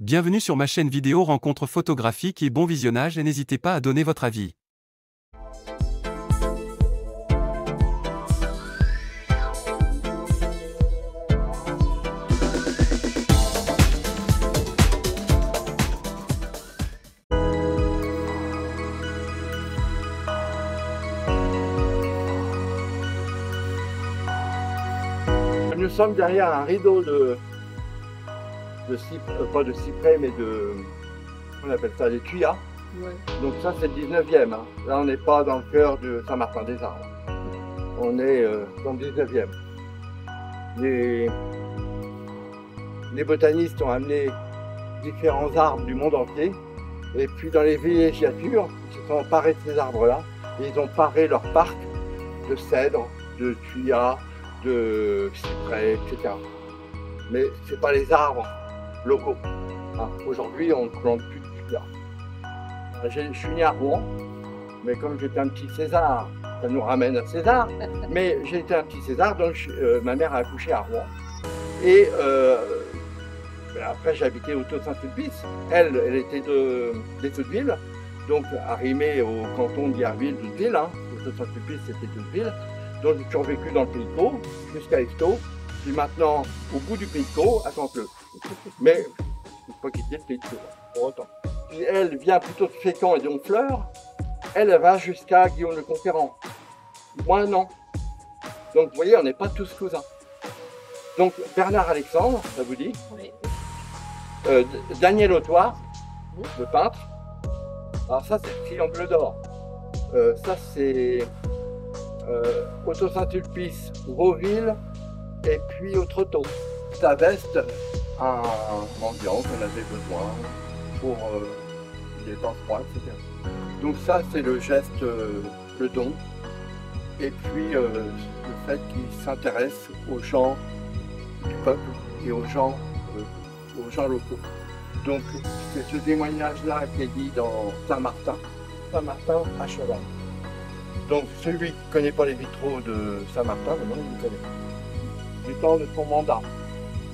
Bienvenue sur ma chaîne vidéo rencontre photographique et bon visionnage et n'hésitez pas à donner votre avis. Nous sommes derrière un rideau pas de cyprès, mais on appelle ça des tuyas. Ouais. Donc ça c'est le 19e. Hein. Là on n'est pas dans le cœur de Saint-Martin-des-Arbres. On est dans le 19e. Les botanistes ont amené différents arbres du monde entier. Et puis dans les villégiatures, ils se sont emparés de ces arbres-là. Et ils ont paré leur parc de cèdres, de tuyas, de cyprès, etc. Mais ce n'est pas les arbres locaux. Hein. Aujourd'hui, on ne plante plus de tuyas. Je suis né à Rouen, mais comme j'étais un petit César, ça nous ramène à César, mais j'ai été un petit César, donc ma mère a accouché à Rouen. Et après, j'ai habité au Saint-Sulpice. Elle était des Hautes-Villes, donc arrimée au canton d'Yerville, d'Hauteville. Hein. Au Saint-Sulpice, c'était d'Hauteville. Donc j'ai survécu dans le Pays de Caux, jusqu'à Estaut. Puis maintenant, au bout du Pays de Caux, à Canteleu. Mais il ne faut pas quitter le Pays de Caux, pour autant. Puis elle vient plutôt de Fécamp et d'Honfleur. Elle va jusqu'à Guillaume-le-Conquérant. Moi, non. Donc vous voyez, on n'est pas tous cousins. Donc Bernard Alexandre, ça vous dit? Oui. Daniel Autoir, le peintre. Alors ça, c'est le Triangle d'Or. Ça, c'est Otto Saint-Sulpice, Vauville et puis Autretot. Ça veste un mendiant qu'on avait besoin pour les temps froids, etc. Donc ça, c'est le geste, le don. Et puis le fait qu'il s'intéresse aux gens du peuple et aux gens locaux. Donc c'est ce témoignage-là qui est dit dans Saint-Martin à cheval. Donc celui qui ne connaît pas les vitraux de Saint-Martin, maintenant il les connaît. Du temps de son mandat,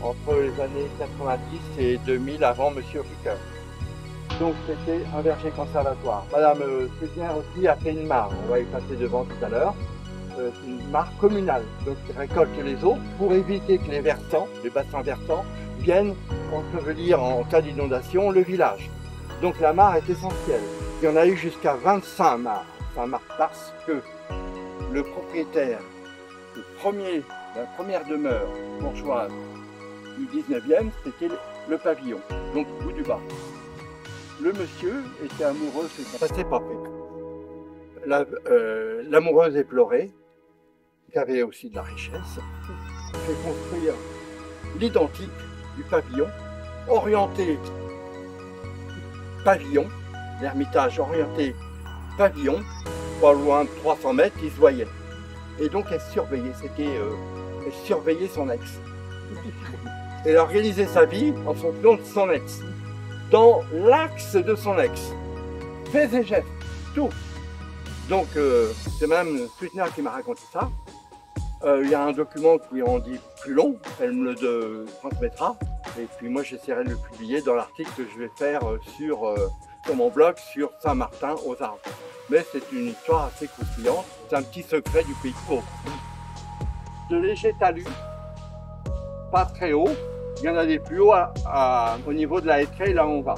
entre les années 90 et 2000 avant M. Ricoeur. Donc c'était un verger conservatoire. Madame Suzien aussi a fait une mare, on va y passer devant tout à l'heure. C'est une mare communale, donc qui récolte les eaux pour éviter que les versants, les bassins versants, viennent ensevelir en cas d'inondation le village. Donc la mare est essentielle. Il y en a eu jusqu'à 25 mares. Parce que le propriétaire, la première demeure bourgeoise du 19e, c'était le pavillon, donc au bout du bas. Le monsieur était amoureux, ça s'est pas fait. L'amoureuse éplorée, qui avait aussi de la richesse, fait construire l'identique du pavillon, orienté pavillon, l'ermitage orienté pavillon, pas loin de 300 mètres, il se voyait. Et donc elle surveillait, elle surveillait son ex. Elle organisait sa vie en fonction de son ex, dans l'axe de son ex. Faits et gestes, tout. Donc c'est même Suitner qui m'a raconté ça. Il y a un document qui en dit plus long, elle me le transmettra. Et puis moi j'essaierai de le publier dans l'article que je vais faire sur mon blog sur Saint-Martin aux Arbres. Mais c'est une histoire assez croustillante, c'est un petit secret du Pays de Caux. De légers talus, pas très haut, il y en a des plus hauts au niveau de la Hétraie, là où on va.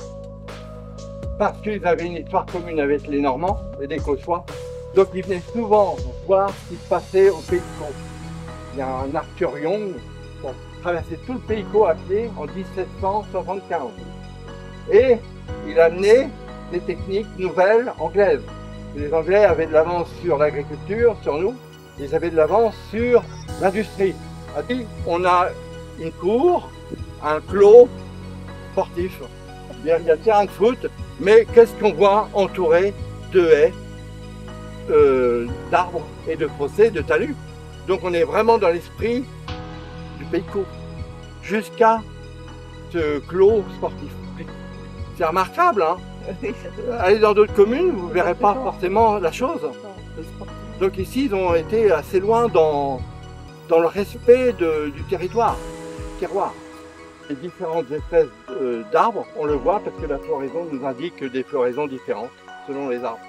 Parce qu'ils avaient une histoire commune avec les Normands et les Cauchois, donc ils venaient souvent voir ce qui se passait au Pays de Caux. Il y a un Arthurion qui a traversé tout le Pays de Caux à pied en 1775. Et il a amené des techniques nouvelles anglaises. Les Anglais avaient de l'avance sur l'agriculture, sur nous, ils avaient de l'avance sur l'industrie. On a une cour, un clos sportif. Il y a le terrain de foot, mais qu'est-ce qu'on voit entouré de haies, d'arbres et de fossés, de talus. Donc on est vraiment dans l'esprit du Pays de Caux, jusqu'à ce clos sportif. C'est remarquable, hein? Allez dans d'autres communes, vous ne verrez pas forcément la chose. Donc ici, ils ont été assez loin dans le respect du terroir. Les différentes espèces d'arbres, on le voit parce que la floraison nous indique des floraisons différentes selon les arbres.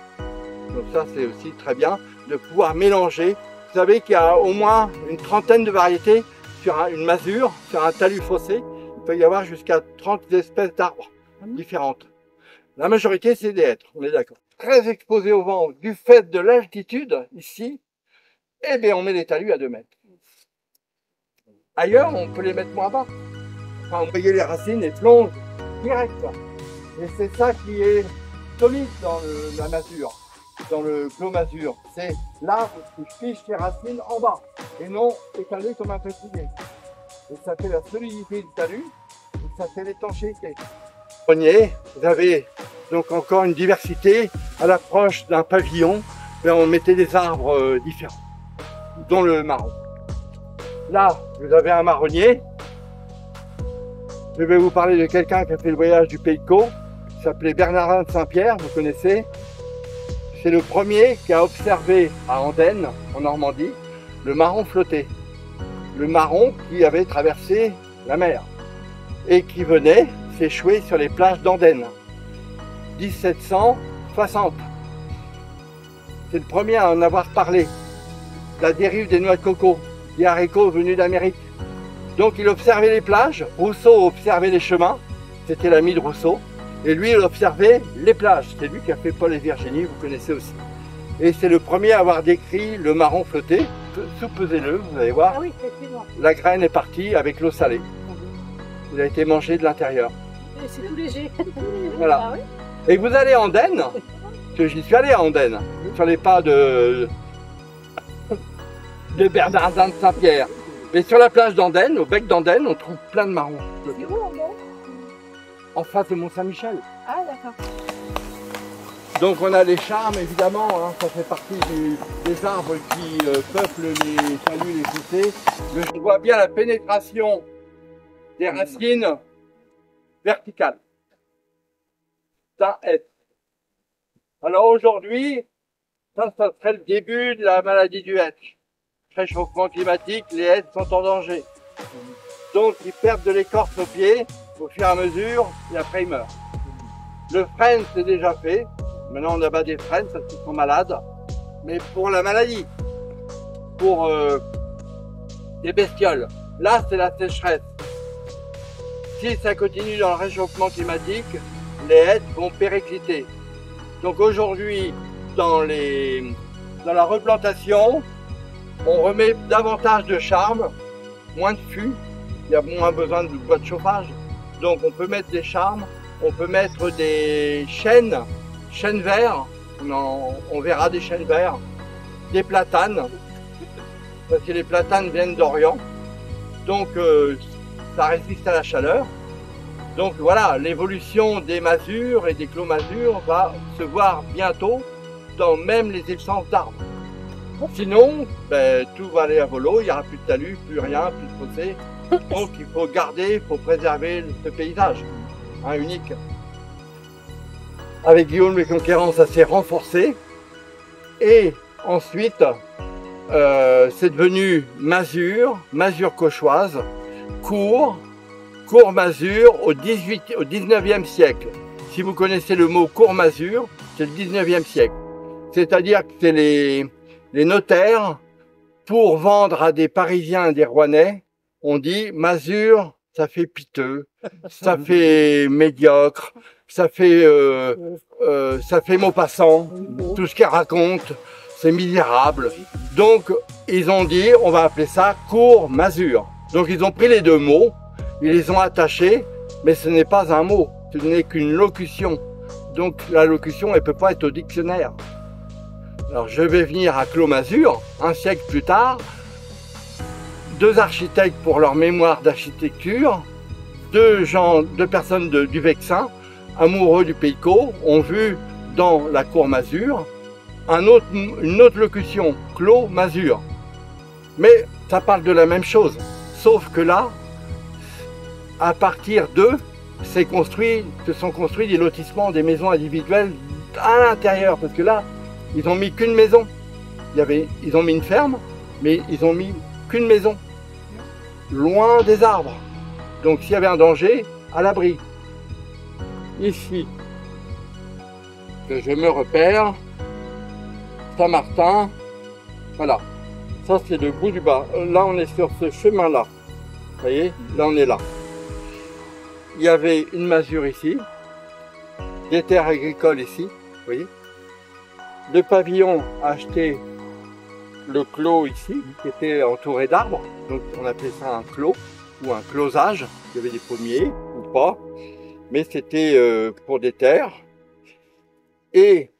Donc ça, c'est aussi très bien de pouvoir mélanger. Vous savez qu'il y a au moins une trentaine de variétés sur une masure, sur un talus fossé. Il peut y avoir jusqu'à 30 espèces d'arbres différentes. La majorité, c'est des hêtres, on est d'accord. Très exposés au vent du fait de l'altitude, ici, eh bien, on met les talus à 2 mètres. Ailleurs, on peut les mettre moins bas. Enfin, on paye les racines et plonge direct. Quoi. Et c'est ça qui est solide dans la masure, dans le clos masure. C'est l'arbre qui fiche ses racines en bas et non étalé comme un peuplier. Et ça fait la solidité du talus et ça fait l'étanchéité. Vous avez donc encore une diversité à l'approche d'un pavillon. On mettait des arbres différents, dont le marron. Là, vous avez un marronnier. Je vais vous parler de quelqu'un qui a fait le voyage du Pays de Caux. Il s'appelait Bernardin de Saint-Pierre, vous connaissez. C'est le premier qui a observé à Andenne, en Normandie, le marron flotté. Le marron qui avait traversé la mer et qui venait s'échouer sur les plages d'Andenne. 1760. C'est le premier à en avoir parlé. La dérive des noix de coco, des haricots venus d'Amérique. Donc il observait les plages, Rousseau observait les chemins, c'était l'ami de Rousseau, et lui il observait les plages. C'est lui qui a fait Paul et Virginie, vous connaissez aussi. Et c'est le premier à avoir décrit le marron flotté. Soupesez-le, vous allez voir. Ah oui, effectivement. La graine est partie avec l'eau salée. Il a été mangé de l'intérieur. C'est tout léger. Voilà. Ah oui. Et vous allez à Andenne, que j'y suis allé à Andenne, sur les pas de Bernardin de Saint-Pierre. Mais sur la plage d'Andenne, au bec d'Andenne, on trouve plein de marrons. C'est où en bas? En face de Mont-Saint-Michel. Ah d'accord. Donc on a les charmes évidemment, hein, ça fait partie des arbres qui peuplent les talus, les fossés. Je vois bien la pénétration des racines verticales. Ça aide. Alors aujourd'hui, ça serait le début de la maladie du hêtre. Réchauffement climatique, les hêtres sont en danger. Donc ils perdent de l'écorce au pied au fur et à mesure et après ils meurent. Le frêne c'est déjà fait. Maintenant on abat des frênes parce qu'ils sont malades. Mais pour la maladie, pour des bestioles, là c'est la sécheresse. Si ça continue dans le réchauffement climatique, les hêtres vont péricliter. Donc aujourd'hui, dans la replantation, on remet davantage de charmes, moins de fûts, il y a moins besoin de bois de chauffage. Donc on peut mettre des charmes, on peut mettre des chênes verts, on verra des chênes verts, des platanes, parce que les platanes viennent d'Orient, donc ça résiste à la chaleur. Donc voilà, l'évolution des masures et des clos masures va se voir bientôt dans même les essences d'arbres. Sinon, tout va aller à volo, il n'y aura plus de talus, plus rien, plus de fossés. Donc il faut garder, il faut préserver ce paysage unique. Avec Guillaume le Conquérant, ça s'est renforcé. Et ensuite, c'est devenu masure, masure cauchoise, cour masure au 19e siècle. Si vous connaissez le mot cour masure, c'est le 19e siècle. C'est-à-dire que c'est les notaires, pour vendre à des Parisiens et des Rouennais, on dit masure, ça fait piteux, ça fait médiocre, ça fait Maupassant, tout ce qu'ils racontent, c'est misérable. Donc ils ont dit, on va appeler ça cour masure. Donc ils ont pris les deux mots, ils les ont attachés, mais ce n'est pas un mot, ce n'est qu'une locution. Donc la locution, elle ne peut pas être au dictionnaire. Alors je vais venir à Clos Masure, un siècle plus tard. Deux architectes pour leur mémoire d'architecture, deux personnes du Vexin, amoureux du Pays de Caux, ont vu dans la cour Masure une autre locution, Clos Masure. Mais ça parle de la même chose, sauf que là, à partir d'eux, se sont construits des lotissements, des maisons individuelles à l'intérieur, parce que là, ils n'ont mis qu'une maison. Ils ont mis une ferme, mais ils ont mis qu'une maison, loin des arbres. Donc s'il y avait un danger, à l'abri. Ici, que je me repère, Saint-Martin, voilà. Ça c'est le bout du bas. Là on est sur ce chemin-là. Vous voyez, là on est là. Il y avait une masure ici, des terres agricoles ici, vous voyez. Le pavillon a acheté le clos ici, qui était entouré d'arbres, donc on appelait ça un clos ou un closage. Il y avait des pommiers ou pas, mais c'était pour des terres. Et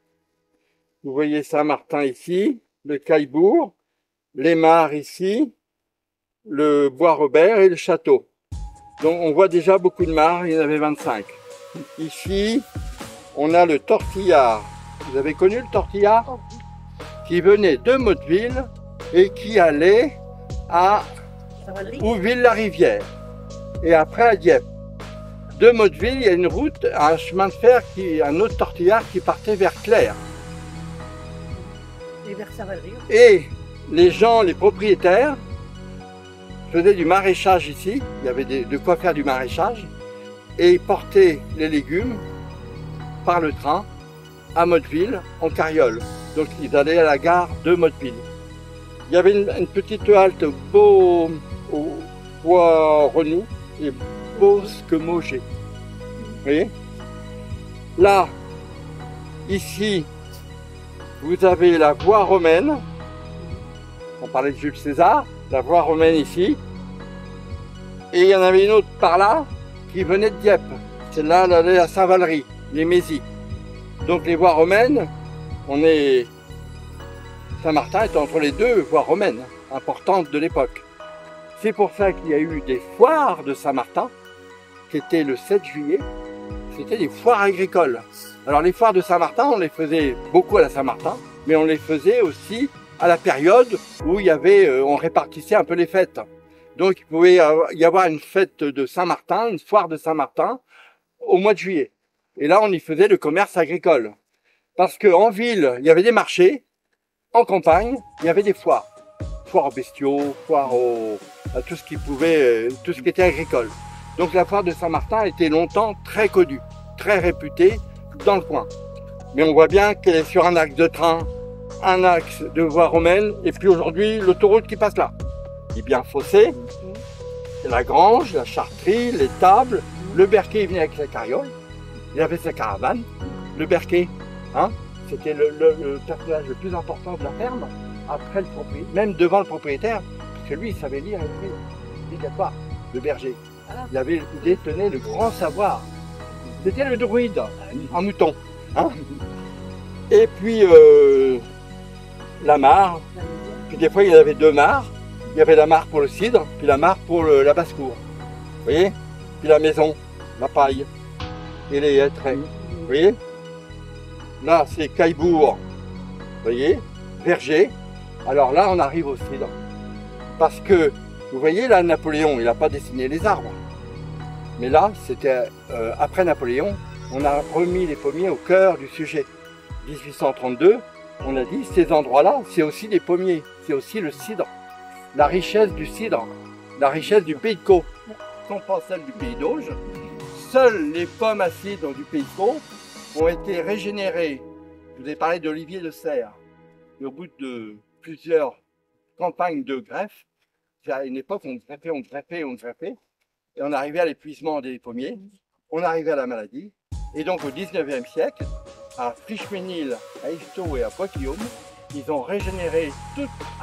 vous voyez Saint-Martin ici, le Caillebourg, les mares ici, le Bois-Robert et le château. Donc on voit déjà beaucoup de mares, il y en avait 25. Ici, on a le Tortillard. Vous avez connu le Tortillard? Qui venait de Motteville et qui allait à Ouville-la-Rivière et après à Dieppe. De Motteville, il y a une route, un chemin de fer, un autre Tortillard qui partait vers Clair. Et vers Savalerie. Et les gens, les propriétaires, faisaient du maraîchage ici, il y avait de quoi faire du maraîchage, et ils portaient les légumes par le train à Motteville en carriole. Donc ils allaient à la gare de Motteville. Il y avait une petite halte au Bois-Renou et Bosquemogé. Vous voyez? Là, ici, vous avez la voie romaine. On parlait de Jules César, la voie romaine ici. Et il y en avait une autre par là qui venait de Dieppe. Celle-là, elle allait à Saint-Valery, les Mésis. Donc les voies romaines, Saint-Martin est entre les deux voies romaines importantes de l'époque. C'est pour ça qu'il y a eu des foires de Saint-Martin, qui étaient le 7 juillet. C'était des foires agricoles. Alors les foires de Saint-Martin, on les faisait beaucoup à la Saint-Martin, mais on les faisait aussi à la période où on répartissait un peu les fêtes. Donc il pouvait y avoir une fête de Saint-Martin, une foire de Saint-Martin, au mois de juillet. Et là, on y faisait le commerce agricole. Parce qu'en ville, il y avait des marchés, en campagne, il y avait des foires. Foires aux bestiaux, foires à tout ce qui tout ce qui était agricole. Donc la foire de Saint-Martin a été longtemps très connue, très réputée dans le coin. Mais on voit bien qu'elle est sur un axe de train, un axe de voie romaine, et puis aujourd'hui, l'autoroute qui passe là. Il est bien fossé, la grange, la chartrerie, les tables, le berquet venait avec sa carriole, il avait sa caravane. Le berquet, hein, c'était le personnage le plus important de la ferme, après le propriétaire, même devant le propriétaire, parce que lui, il savait lire et écrire, obligatoire, le berger. Il détenait le grand savoir. C'était le druide, un mouton. Hein. Et puis la mare, puis des fois il y avait deux mares. Il y avait la mare pour le cidre, puis la mare pour la basse-cour. Vous voyez? Puis la maison, la paille et les hêtraies. Vous voyez? Là, c'est Caillebourg. Vous voyez? Verger. Alors là, on arrive au cidre. Parce que, vous voyez, là, Napoléon, il n'a pas dessiné les arbres. Mais là, c'était après Napoléon, on a remis les pommiers au cœur du sujet. 1832, on a dit, ces endroits-là, c'est aussi des pommiers, c'est aussi le cidre. La richesse du cidre, la richesse du pays de Caux. Non pas celle du pays d'Auge. Seules les pommes à cidre du pays de Caux ont été régénérées. Je vous ai parlé d'Olivier de Serres. Et au bout de plusieurs campagnes de greffe, à une époque, on greffait, et on arrivait à l'épuisement des pommiers, on arrivait à la maladie. Et donc au 19e siècle, à Frischménil, à Echtot et à Poix-Guillaume, ils ont régénéré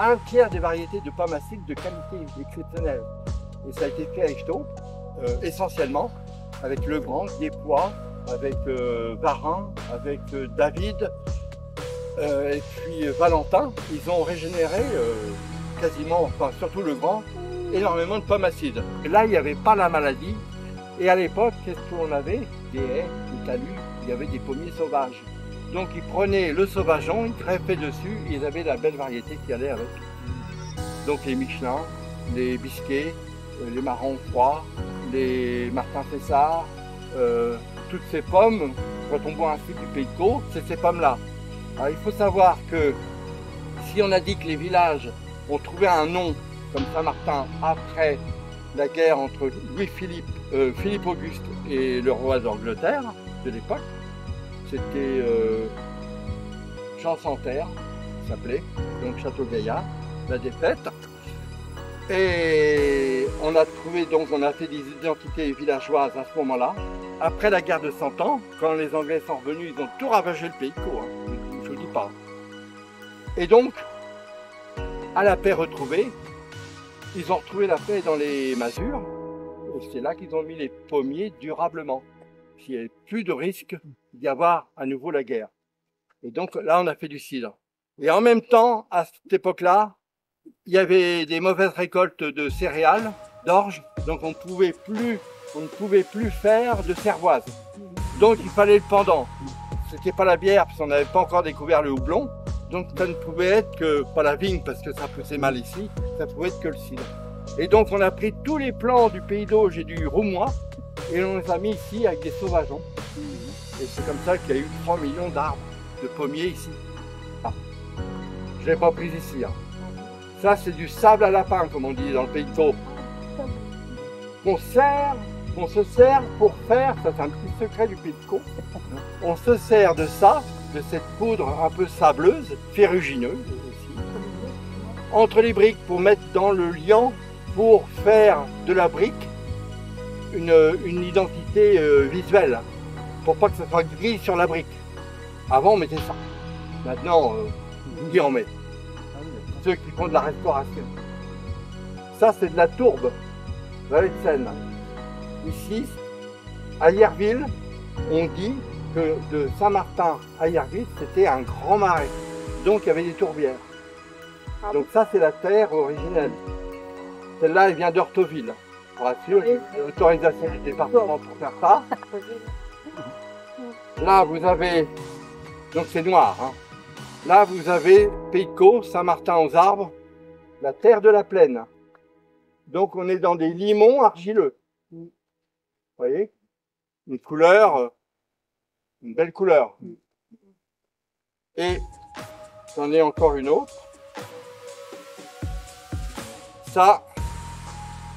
un tiers des variétés de pommes à cidre de qualité exceptionnelle. Et ça a été fait à Echtot, essentiellement, avec Legrand, Despois, avec Varin, avec David, et puis Valentin. Ils ont régénéré quasiment, enfin surtout Legrand, énormément de pommes à cidre. Et là, il n'y avait pas la maladie. Et à l'époque, qu'est-ce qu'on avait? Des haies, des talus, il y avait des pommiers sauvages. Donc ils prenaient le sauvageon, ils greffaient dessus, et ils avaient la belle variété qui allait avec. Donc les Michelin, les Bisquets, les Marrons froids, les Martin Fessard, toutes ces pommes, quand on boit un fût du Pays de Caux, c'est ces pommes-là. Alors il faut savoir que si on a dit que les villages ont trouvé un nom comme Saint-Martin après la guerre entre Philippe Auguste et le roi d'Angleterre de l'époque. C'était Jean Santerre, il s'appelait, donc Château Gaillard, la défaite. Et on a fait des identités villageoises à ce moment-là. Après la guerre de 100 ans, quand les Anglais sont revenus, ils ont tout ravagé le pays de Caux, hein, je ne vous dis pas. Et donc, à la paix retrouvée, ils ont retrouvé la paix dans les masures. Et c'est là qu'ils ont mis les pommiers durablement. Il n'y avait plus de risque d'y avoir à nouveau la guerre. Et donc là, on a fait du cidre. Et en même temps, à cette époque-là, il y avait des mauvaises récoltes de céréales, d'orge, donc on ne pouvait plus faire de cervoise. Donc il fallait le pendant. C'était pas la bière, parce qu'on n'avait pas encore découvert le houblon. Donc ça ne pouvait être que, pas la vigne, parce que ça poussait mal ici, ça pouvait être que le cidre. Et donc on a pris tous les plants du Pays d'Auge et du Roumois, et on les a mis ici avec des sauvageons. Et c'est comme ça qu'il y a eu 3 millions d'arbres de pommiers ici. Ah. Je ne l'ai pas pris ici. Hein. Ça, c'est du sable à lapin, comme on dit dans le Pays de Caux. On se sert pour faire, ça c'est un petit secret du Pays de Caux, on se sert de ça, de cette poudre un peu sableuse, ferrugineuse aussi, entre les briques pour mettre dans le liant, pour faire de la brique une identité visuelle, pour pas que ça soit gris sur la brique. Avant on mettait ça, maintenant qui en met. Ceux qui font de la restauration. Ça c'est de la tourbe, vallée de Seine. Ici, à Yerville, on dit que de Saint-Martin à Yerville, c'était un grand marais. Donc il y avait des tourbières. Donc ça c'est la terre originelle. Celle-là, elle vient d'Orthoville. Pour assurer l'autorisation du département pour faire ça. Là, vous avez, donc c'est noir, hein. Là, vous avez Pays de Caux, Saint-Martin-aux-Arbres, la terre de la plaine. Donc, on est dans des limons argileux. Vous voyez? Une couleur, une belle couleur. Et j'en ai encore une autre. Ça,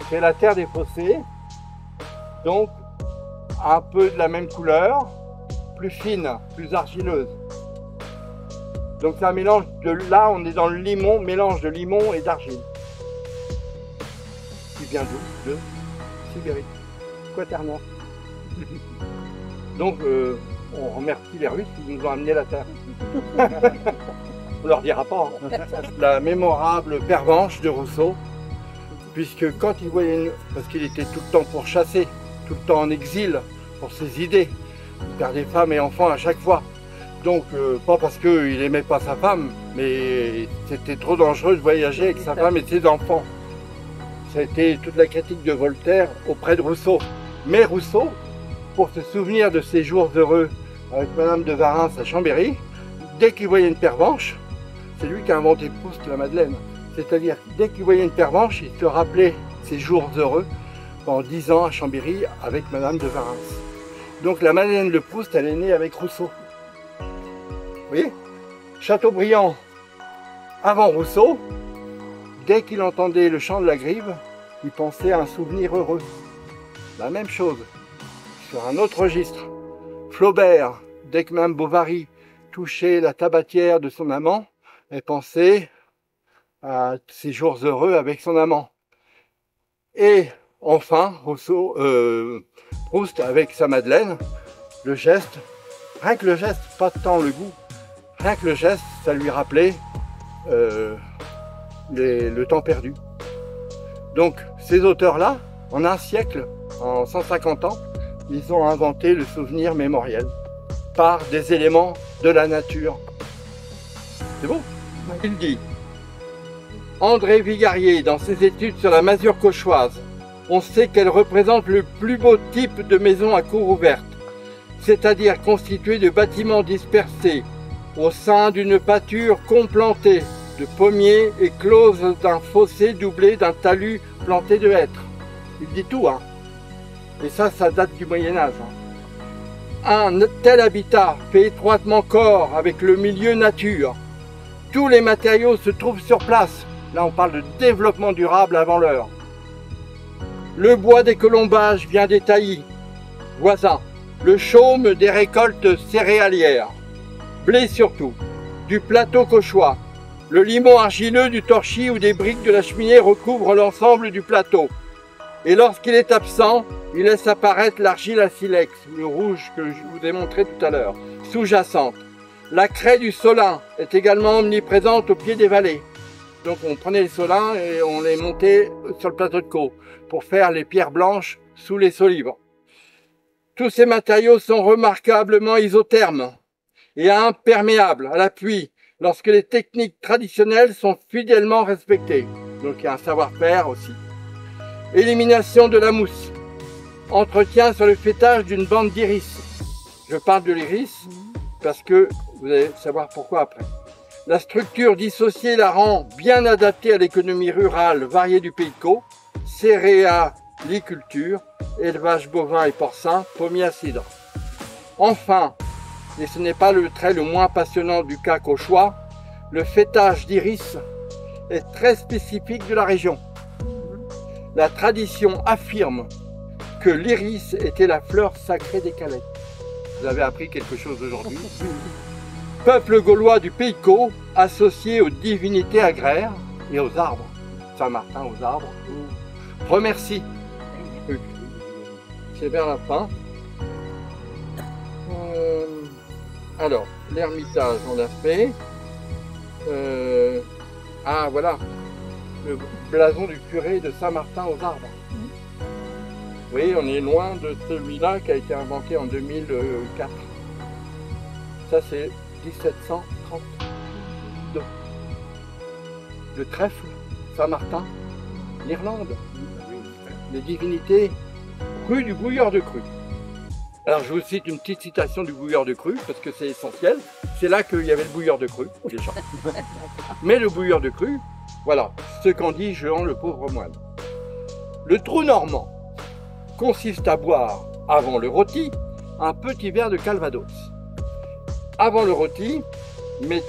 c'est la terre des fossés. Donc, un peu de la même couleur, plus fine, plus argileuse. Donc c'est un mélange de, là on est dans le limon, mélange de limon et d'argile. Qui vient d'où? De Sibérie, Quaternaire. Donc on remercie les Russes qui nous ont amené la terre. On leur dira pas. Hein. La mémorable pervenche de Rousseau, puisque quand il voyait, parce qu'il était tout le temps pour chasser, tout le temps en exil pour ses idées, il perdait femmes et enfants à chaque fois. Donc, pas parce qu'il n'aimait pas sa femme, mais c'était trop dangereux de voyager avec sa femme et ses enfants. Ça a été toute la critique de Voltaire auprès de Rousseau. Mais Rousseau, pour se souvenir de ses jours heureux avec Madame de Warens à Chambéry, dès qu'il voyait une pervenche, c'est lui qui a inventé Proust, la Madeleine. C'est-à-dire, dès qu'il voyait une pervenche, il se rappelait ses jours heureux pendant 10 ans à Chambéry avec Madame de Warens. Donc la Madeleine de Proust, elle est née avec Rousseau. Vous voyez, Chateaubriand, avant Rousseau, dès qu'il entendait le chant de la grive, il pensait à un souvenir heureux. La même chose, sur un autre registre. Flaubert, dès que Mme Bovary touchait la tabatière de son amant, elle pensait à ses jours heureux avec son amant. Et enfin, Proust avec sa Madeleine, le geste, rien que le geste, pas tant le goût, rien que le geste, ça lui rappelait le temps perdu. Donc ces auteurs-là, en un siècle, en 150 ans, ils ont inventé le souvenir mémoriel par des éléments de la nature. C'est bon? Il dit, André Vigarier, dans ses études sur la masure cauchoise, on sait qu'elle représente le plus beau type de maison à cour ouverte, c'est-à-dire constituée de bâtiments dispersés au sein d'une pâture complantée de pommiers et close d'un fossé doublé d'un talus planté de hêtres. Il dit tout, hein. Et ça date du Moyen-Âge. Hein. Un tel habitat fait étroitement corps avec le milieu nature. Tous les matériaux se trouvent sur place. Là, on parle de développement durable avant l'heure. Le bois des colombages vient des taillis voisins. Le chaume des récoltes céréalières. Blé surtout. Du plateau cauchois. Le limon argileux du torchis ou des briques de la cheminée recouvrent l'ensemble du plateau. Et lorsqu'il est absent, il laisse apparaître l'argile à silex, le rouge que je vous ai montré tout à l'heure, sous-jacente. La craie du solin est également omniprésente au pied des vallées. Donc on prenait les solins et on les montait sur le plateau de Caux pour faire les pierres blanches sous les solibres. Tous ces matériaux sont remarquablement isothermes et imperméables à la pluie lorsque les techniques traditionnelles sont fidèlement respectées. Donc il y a un savoir-faire aussi. Élimination de la mousse. Entretien sur le fêtage d'une bande d'iris. Je parle de l'iris parce que vous allez savoir pourquoi après. La structure dissociée la rend bien adaptée à l'économie rurale variée du Pays de Caux, céréaliculture, élevage bovin et porcin, pommier à cidre. Enfin, et ce n'est pas le trait le moins passionnant du cas cauchois, le fêtage d'iris est très spécifique de la région. La tradition affirme que l'iris était la fleur sacrée des Calais. Vous avez appris quelque chose aujourd'hui. Peuple gaulois du Pays de Caux, associé aux divinités agraires et aux arbres. Saint-Martin aux arbres. Remercie. C'est vers la fin. Alors, l'ermitage, on l'a fait. Ah, voilà. Le blason du curé de Saint-Martin aux arbres. Oui, on est loin de celui-là qui a été inventé en 2004. Ça, c'est 1732. Le trèfle, Saint-Martin, l'Irlande. Les divinités, rue du Bouilleur de Cru. Alors je vous cite une petite citation du Bouilleur de Cru, parce que c'est essentiel. C'est là qu'il y avait le Bouilleur de Cru, déjà. Mais le Bouilleur de Cru, voilà, ce qu'en dit Jehan le pauvre moine. Le trou normand consiste à boire, avant le rôti, un petit verre de calvados. Avant le rôti, mais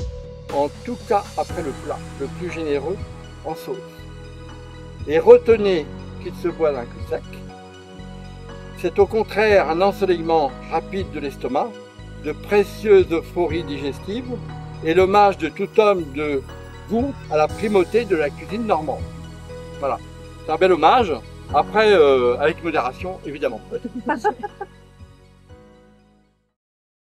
en tout cas après le plat, le plus généreux, en sauce. Et retenez qu'il se boit d'un coup sec. C'est au contraire un ensoleillement rapide de l'estomac, de précieuses euphories digestives et l'hommage de tout homme de goût à la primauté de la cuisine normande. Voilà, c'est un bel hommage, après avec modération évidemment.